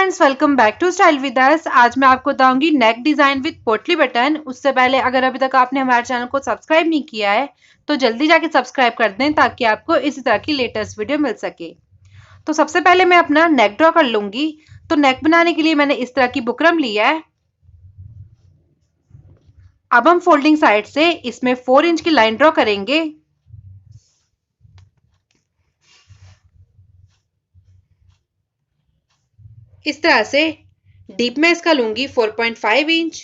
Friends, welcome back to style with us. आज मैं आपको बताऊंगी neck design with potli button. उससे पहले अगर अभी तक आपने हमारे चैनल को सब्सक्राइब नहीं किया है तो जल्दी जाके सब्सक्राइब कर दें ताकि आपको इसी तरह की लेटेस्ट वीडियो मिल सके। तो सबसे पहले मैं अपना नेक ड्रॉ कर लूंगी। तो नेक बनाने के लिए मैंने इस तरह की बुकरम लिया है। अब हम फोल्डिंग साइड से इसमें 4 इंच की लाइन ड्रॉ करेंगे। इस तरह से डीप में इसका लूंगी 4.5 इंच।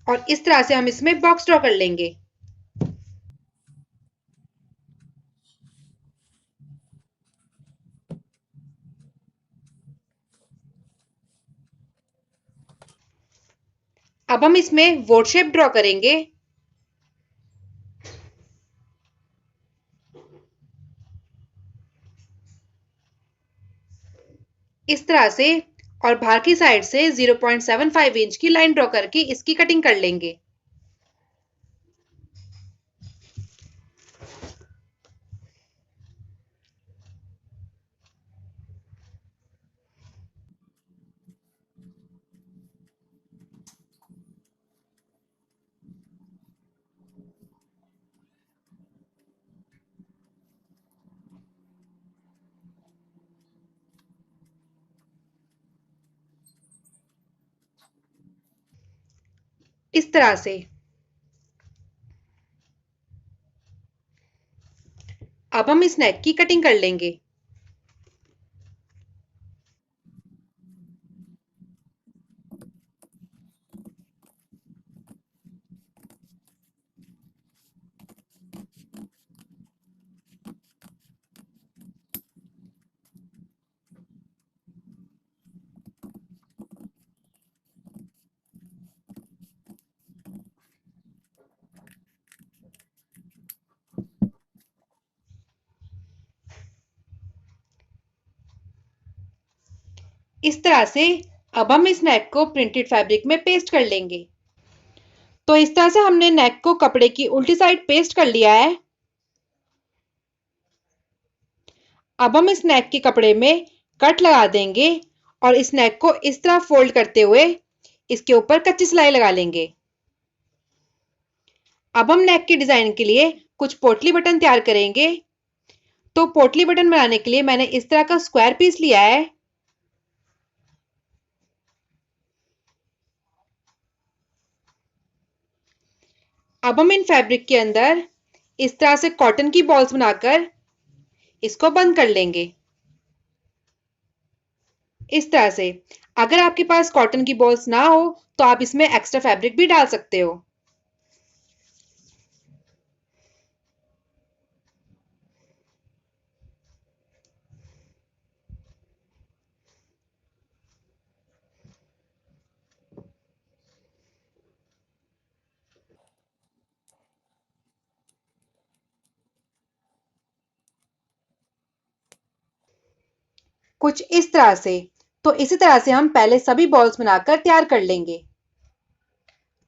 और इस तरह से हम इसमें बॉक्स ड्रॉ कर लेंगे। अब हम इसमें वोट शेप ड्रॉ करेंगे। इस तरह से और बाहर की साइड से 0.75 इंच की लाइन ड्रॉ करके इसकी कटिंग कर लेंगे। इस तरह से अब हम इस नेक की कटिंग कर लेंगे। इस तरह से अब हम इस नेक को प्रिंटेड फैब्रिक में पेस्ट कर लेंगे। तो इस तरह से हमने नेक को कपड़े की उल्टी साइड पेस्ट कर लिया है। अब हम इस नेक के कपड़े में कट लगा देंगे और इस नेक को इस तरह फोल्ड करते हुए इसके ऊपर कच्ची सिलाई लगा लेंगे। अब हम नेक की डिजाइन के लिए कुछ पोटली बटन तैयार करेंगे। तो पोटली बटन बनाने के लिए मैंने इस तरह का स्क्वायर पीस लिया है। अब हम इन फैब्रिक के अंदर इस तरह से कॉटन की बॉल्स बनाकर इसको बंद कर लेंगे। इस तरह से अगर आपके पास कॉटन की बॉल्स ना हो तो आप इसमें एक्स्ट्रा फैब्रिक भी डाल सकते हो। कुछ इस तरह से। तो इसी तरह से हम पहले सभी बॉल्स बनाकर तैयार कर लेंगे।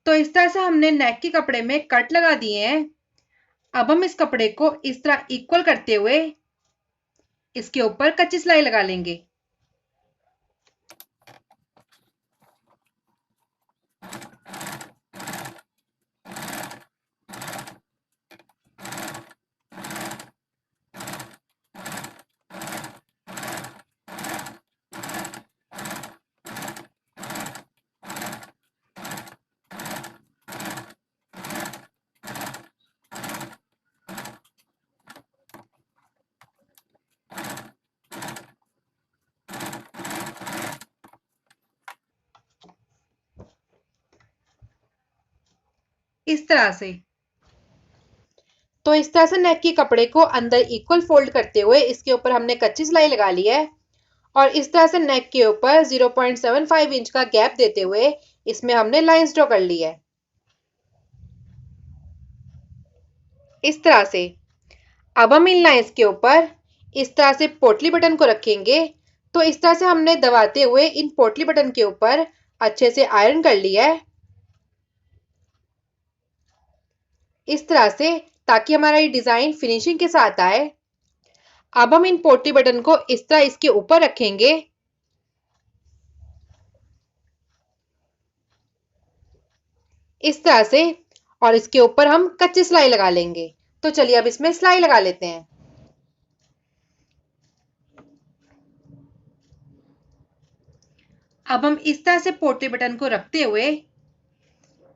तो इस तरह से हमने नेक के कपड़े में कट लगा दिए हैं। अब हम इस कपड़े को इस तरह इक्वल करते हुए इसके ऊपर कच्ची सिलाई लगा लेंगे। इस तरह से। तो इस तरह से नेक के कपड़े को अंदर इक्वल फोल्ड करते हुए इसके ऊपर हमने कच्ची सिलाई लगा ली है। और इस तरह से नेक के ऊपर 0.75 इंच का गैप देते हुए इसमें हमने लाइंस ड्रॉ कर ली है। इस तरह से अब हम इन लाइंस के ऊपर इस तरह से पोटली बटन को रखेंगे। तो इस तरह से हमने दबाते हुए इन पोटली बटन के ऊपर अच्छे से आयरन कर लिया है। इस तरह से ताकि हमारा ये डिजाइन फिनिशिंग के साथ आए। अब हम इन पोटली बटन को इस तरह इसके ऊपर रखेंगे, इस तरह से, और इसके ऊपर हम कच्ची सिलाई लगा लेंगे। तो चलिए अब इसमें सिलाई लगा लेते हैं। अब हम इस तरह से पोटली बटन को रखते हुए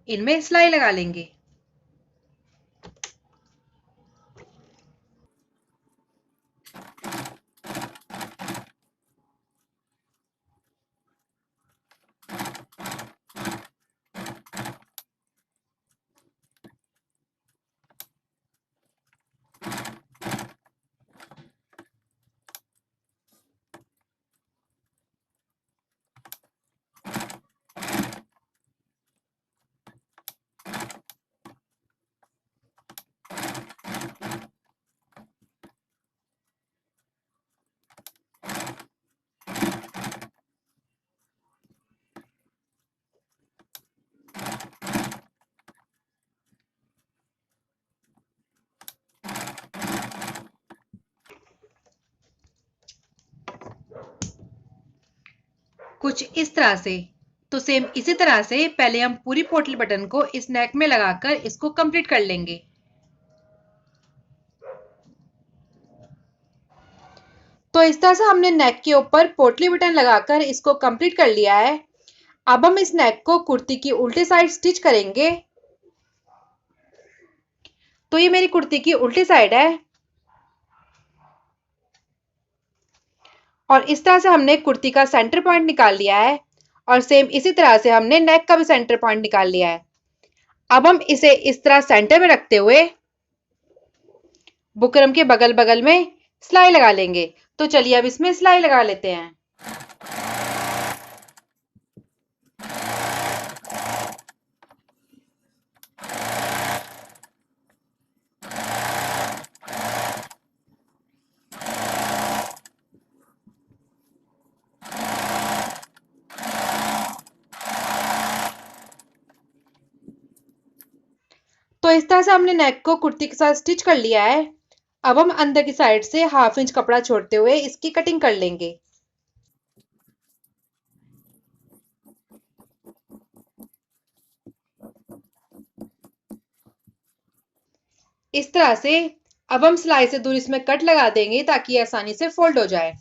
इनमें सिलाई लगा लेंगे। कुछ इस तरह से। तो सेम इसी तरह से पहले हम पूरी पोटली बटन को इस नेक में लगाकर इसको कंप्लीट कर लेंगे। तो इस तरह से हमने नेक के ऊपर पोटली बटन लगाकर इसको कंप्लीट कर लिया है। अब हम इस नेक को कुर्ती की उल्टी साइड स्टिच करेंगे। तो ये मेरी कुर्ती की उल्टी साइड है, और इस तरह से हमने कुर्ती का सेंटर पॉइंट निकाल लिया है, और सेम इसी तरह से हमने नेक का भी सेंटर पॉइंट निकाल लिया है। अब हम इसे इस तरह सेंटर में रखते हुए बुकरम के बगल बगल में सिलाई लगा लेंगे। तो चलिए अब इसमें सिलाई लगा लेते हैं। तो इस तरह से हमने नेक को कुर्ती के साथ स्टिच कर लिया है। अब हम अंदर की साइड से 1/2 इंच कपड़ा छोड़ते हुए इसकी कटिंग कर लेंगे। इस तरह से अब हम सिलाई से दूर इसमें कट लगा देंगे ताकि ये आसानी से फोल्ड हो जाए।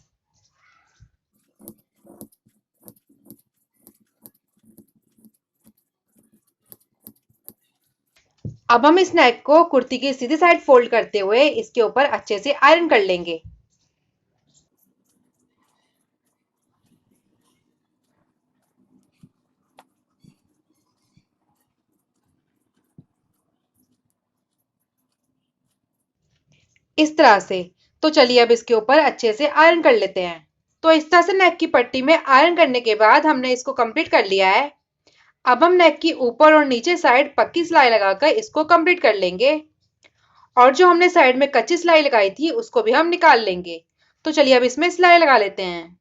अब हम इस नेक को कुर्ती की सीधी साइड फोल्ड करते हुए इसके ऊपर अच्छे से आयरन कर लेंगे। इस तरह से। तो चलिए अब इसके ऊपर अच्छे से आयरन कर लेते हैं। तो इस तरह से नेक की पट्टी में आयरन करने के बाद हमने इसको कंप्लीट कर लिया है। अब हम नेक की ऊपर और नीचे साइड पक्की सिलाई लगाकर इसको कंप्लीट कर लेंगे, और जो हमने साइड में कच्ची सिलाई लगाई थी उसको भी हम निकाल लेंगे। तो चलिए अब इसमें सिलाई लगा लेते हैं।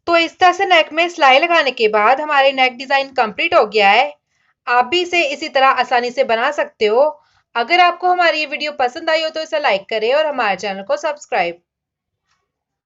तो इस तरह से नेक में सिलाई लगाने के बाद हमारे नेक डिजाइन कंप्लीट हो गया है। आप भी इसे इसी तरह आसानी से बना सकते हो। अगर आपको हमारी ये वीडियो पसंद आई हो तो इसे लाइक करें और हमारे चैनल को सब्सक्राइब